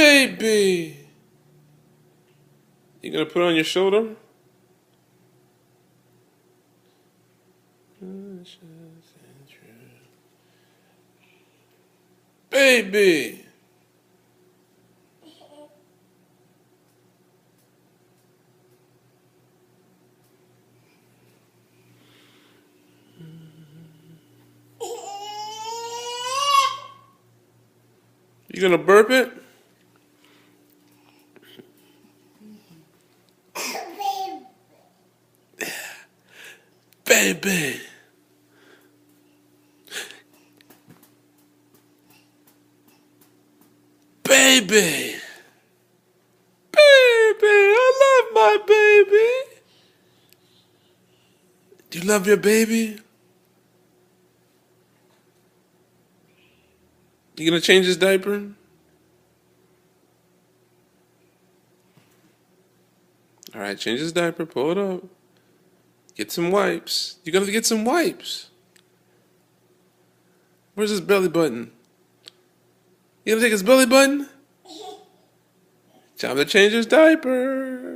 Baby! You gonna put it on your shoulder? Baby! You gonna burp it? Baby! Baby! Baby! I love my baby! Do you love your baby? You gonna change his diaper? Alright, change his diaper, pull it up. Get some wipes. You gotta get some wipes. Where's his belly button? You gonna take his belly button? Time to change his diaper.